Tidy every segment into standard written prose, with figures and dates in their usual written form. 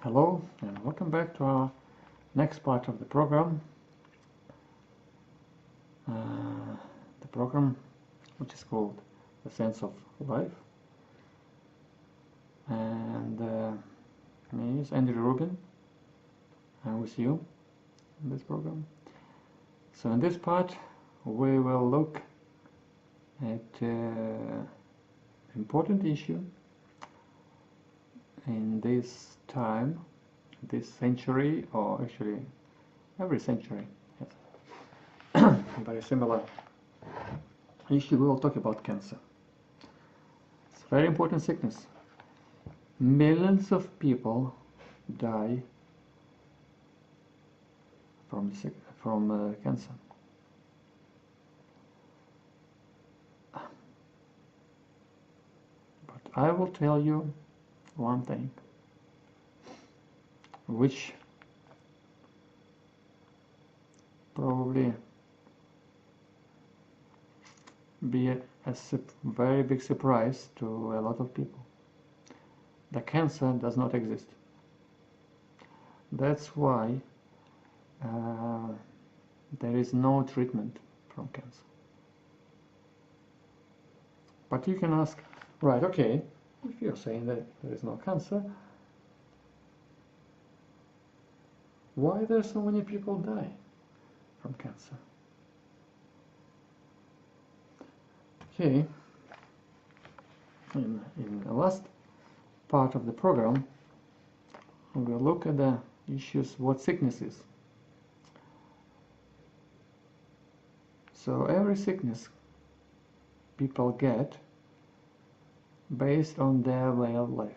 Hello and welcome back to our next part of the program. The program which is called The Sense of Life. And me is Andrew Rubin. I'm with you in this program. So in this part we will look at important issue in this time, this century, or actually every century has very similar issue. We will talk about cancer. It's a very important sickness. Millions of people die from cancer. But I will tell you one thing, which probably be a very big surprise to a lot of people. The cancer does not exist. That's why there is no treatment from cancer. But you can ask, right, okay, if you're saying that there is no cancer, why there so many people die from cancer? Okay, in the last part of the program, we will look at the issues what sickness is. So every sickness people get based on their way of life.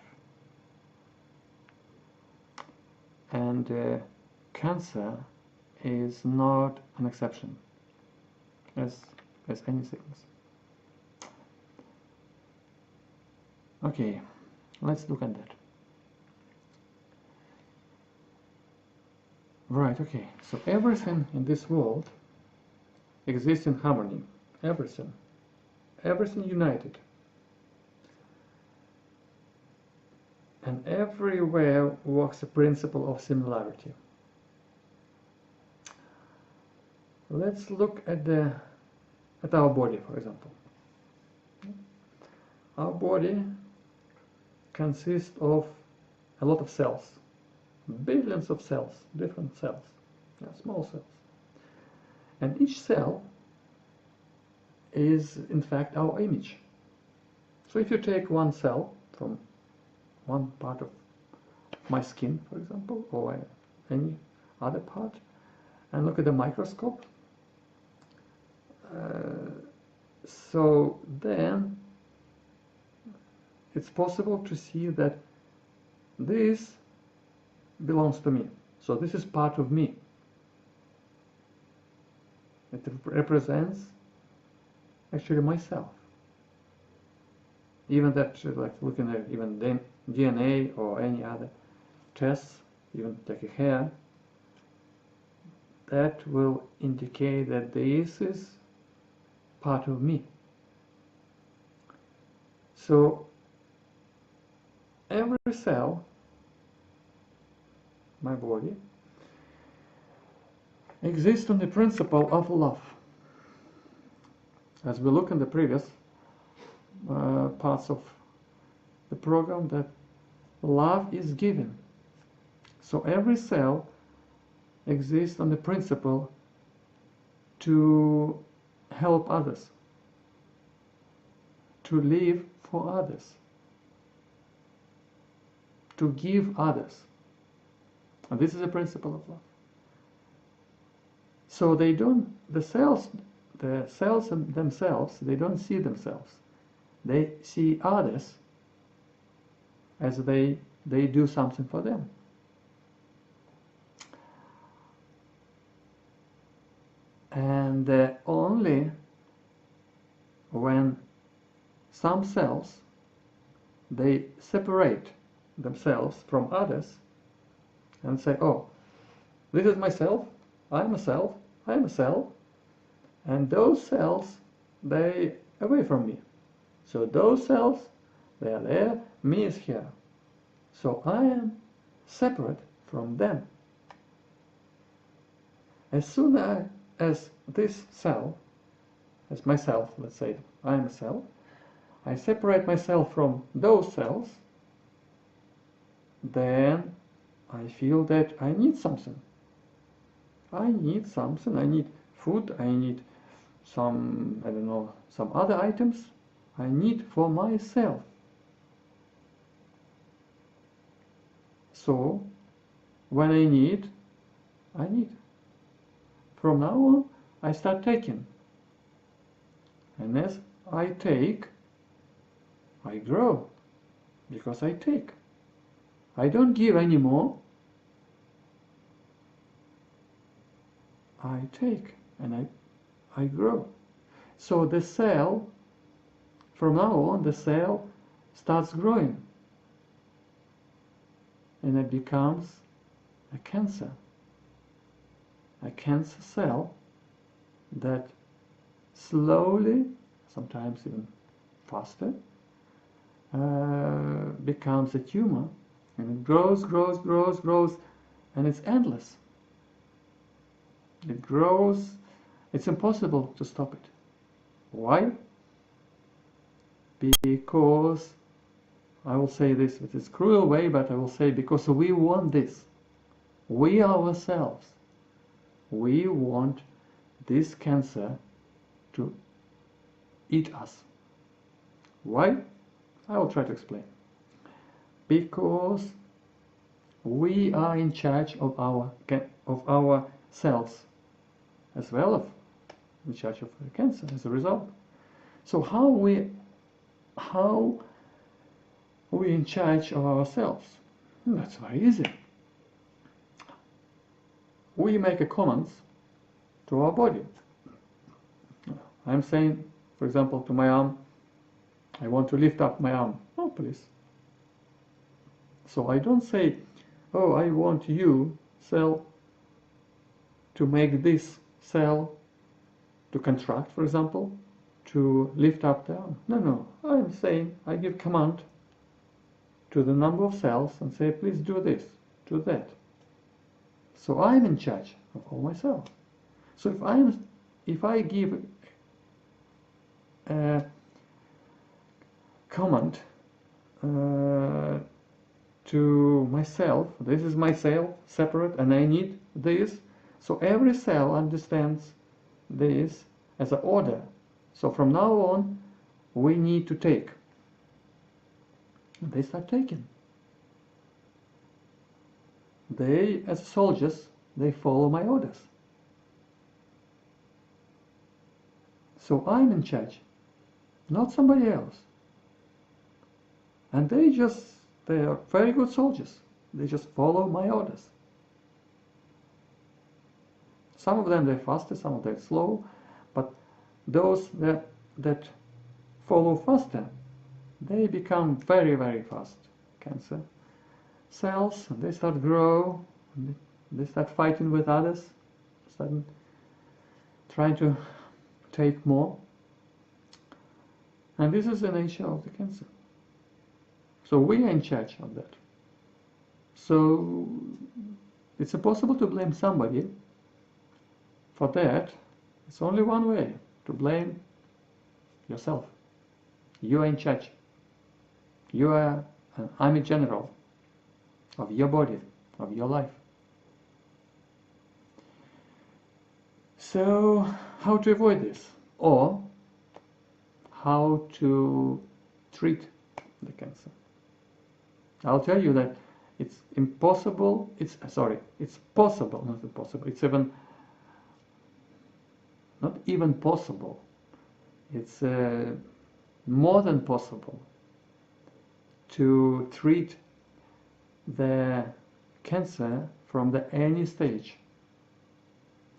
And cancer is not an exception as any sickness. Okay, let's look at that. Right, okay, so everything in this world exists in harmony. Everything united. And everywhere works the principle of similarity. Let's look at our body, for example. Our body consists of a lot of cells, billions of cells, different cells, small cells. And each cell is in fact our image. So if you take one cell from one part of my skin, for example, or any other part, and look at the microscope, so then it's possible to see that this belongs to me. So this is part of me. It represents actually myself. Even that, like looking at even DNA or any other tests, even take a hair, that will indicate that this is part of me. So every cell, my body, exists on the principle of love. As we look in the previous parts of the program, that love is given. So every cell exists on the principle to help others, to live for others, to give others. And this is the principle of love. So the cells themselves, they don't see themselves. They see others as they do something for them. And only when some cells, they separate themselves from others and say, oh, this is myself, I'm a self, I'm a cell, and those cells, they away from me. So those cells, they are there, me is here. So I am separate from them. As soon as this cell, as myself, let's say I am a cell, I separate myself from those cells, then I feel that I need something. I need something, I need food, I need some, I don't know, some other items I need for myself. So, when I need. From now on, I start taking. And as I take, I grow. Because I take. I don't give anymore. I take. And I grow. So the cell, from now on, the cell starts growing. And it becomes a cancer. A cancer cell that slowly, sometimes even faster, becomes a tumor, and it grows, and it's endless. It grows, it's impossible to stop it. Why? Because, I will say this with this cruel way, but I will say because we want this. We ourselves. We want this cancer to eat us. Why? I will try to explain. Because we are in charge of our cells, as well as in charge of the cancer as a result. So how we in charge of ourselves? That's very easy. We make a commands to our body. I'm saying, for example, to my arm, I want to lift up my arm. Oh, please. So I don't say, oh, I want you, cell, to make this cell to contract, for example, to lift up the arm. No. I'm saying, I give command to the number of cells and say, please do this, do that. So I'm in charge of all myself. So if I give a command to myself, this is my cell, separate, and I need this, so every cell understands this as an order. So from now on, we need to take. And they start taking. They, as soldiers, they follow my orders. So I'm in charge, not somebody else. And they are very good soldiers. They just follow my orders. Some of them they're faster, some of them slow, but those that follow faster, they become very, very fast cancer cells, and they start grow, and they start fighting with others, start trying to take more. And this is the nature of the cancer. So we are in charge of that. So it's impossible to blame somebody for that. It's only one way, to blame yourself. You are in charge. You are an army general of your body, of your life. So how to avoid this? Or how to treat the cancer? I'll tell you that it's impossible, it's possible, not impossible, it's not even possible, it's more than possible to treat the cancer from any stage.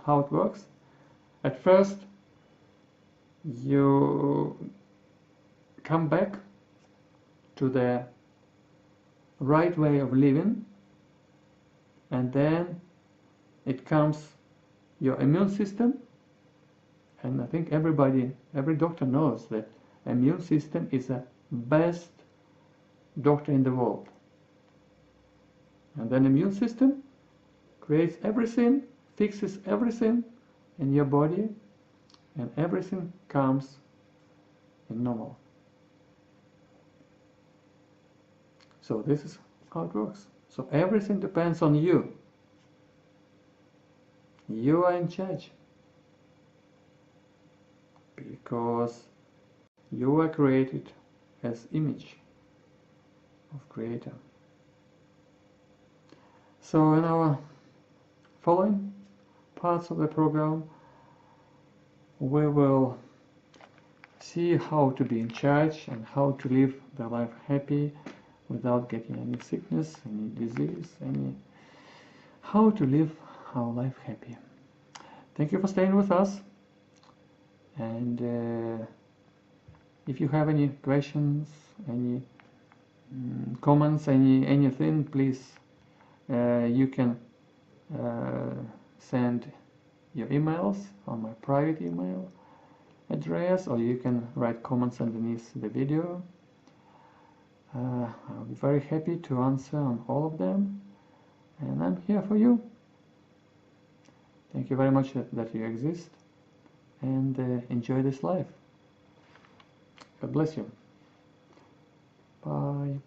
How it works? At first, you come back to the right way of living, and then it comes your immune system. And I think every doctor knows that immune system is the best doctor in the world. And then immune system creates everything, fixes everything in your body, and everything comes in normal. So this is how it works. So everything depends on you. You are in charge. Because you were created as image of Creator. So in our following parts of the program, we will see how to be in charge and how to live the life happy without getting any sickness, any disease, how to live our life happy. Thank you for staying with us. And if you have any questions, any comments, anything, please you can send your emails on my private email address, or you can write comments underneath the video. I'll be very happy to answer on all of them, and I'm here for you. Thank you very much that you exist, and enjoy this life. God bless you. Bye.